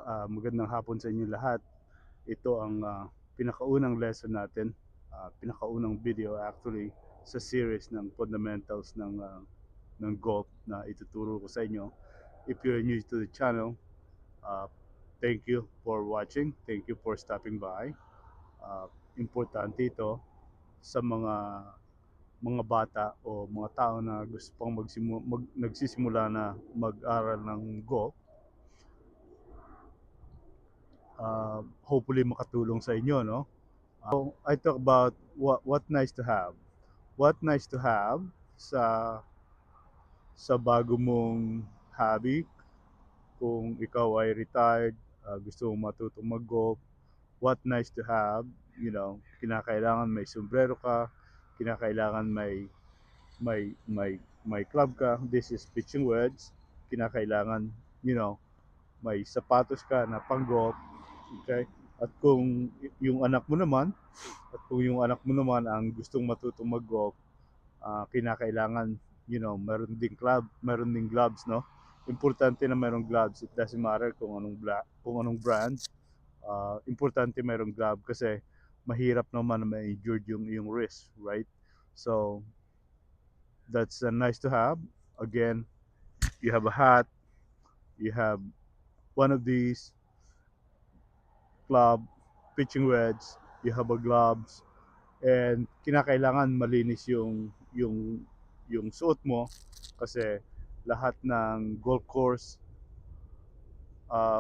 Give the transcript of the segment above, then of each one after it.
Magandang hapon sa inyo lahat. Ito ang pinakaunang lesson natin, pinakaunang video actually sa series ng fundamentals ng golf na ituturo ko sa inyo. If you're new to the channel, uh, thank you for watching. Thank you for stopping by. Importante ito sa mga bata o mga tao na gusto pang nagsisimula na mag-aral ng golf. Hopefully makatulong sa inyo, no? I talk about what nice to have. What nice to have sa bago mong hobby. Kung ikaw ay retired, gusto mong matutong mag-golf, what nice to have, kinakailangan may sombrero ka, kinakailangan may club ka. This is pitching wedge. Kinakailangan, may sapatos ka na pang-golf. Okay? At kung yung anak mo naman, ang gustong matutong mag-golf, kinakailangan, meron ding gloves, no? Importante na merong gloves. It doesn't matter kung anong brand. Importante merong glove kasi mahirap naman na ma-injured yung wrist, right? So, that's nice to have. Again, you have a hat, you have one of these club, pitching wedge, you have a gloves, and kinakailangan malinis yung suot mo kasi lahat ng golf course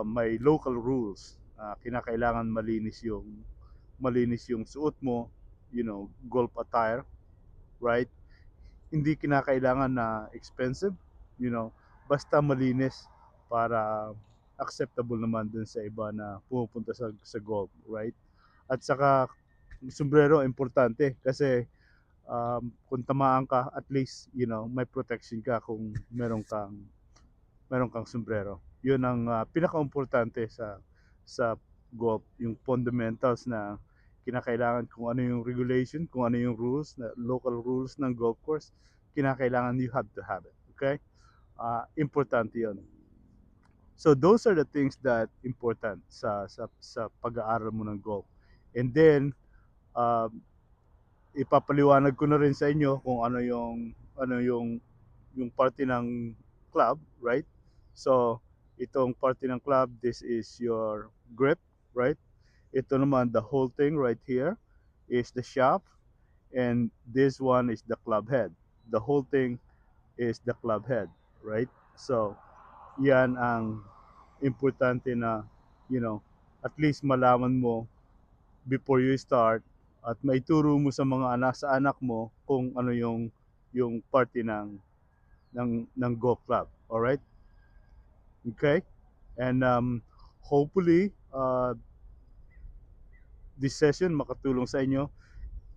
may local rules. Kinakailangan malinis yung suot mo, golf attire, right? Hindi kinakailangan na expensive, basta malinis para acceptable naman dun sa iba na pumupunta sa golf, right? At saka sombrero importante kasi kung tamaan ka, at least may protection ka kung meron kang sombrero. Yun ang pinaka-importante sa golf, yung fundamentals na kinakailangan, kung ano yung regulation, kung ano yung rules, na local rules ng golf course, kinakailangan you have to have it. Okay? Importante yun. So those are the things that important sa pag-aaral mo ng golf. And then ipapaliwanag ko na rin sa inyo kung yung party ng club, right? So, itong party ng club, this is your grip, right? Ito naman, the whole thing right here is the shaft, and this one is the club head. The whole thing is the club head, right? So, yan ang importante na, at least malaman mo before you start at maituro mo sa mga anak mo kung ano yung party ng golf club. All right? Okay? And hopefully this session makatulong sa inyo.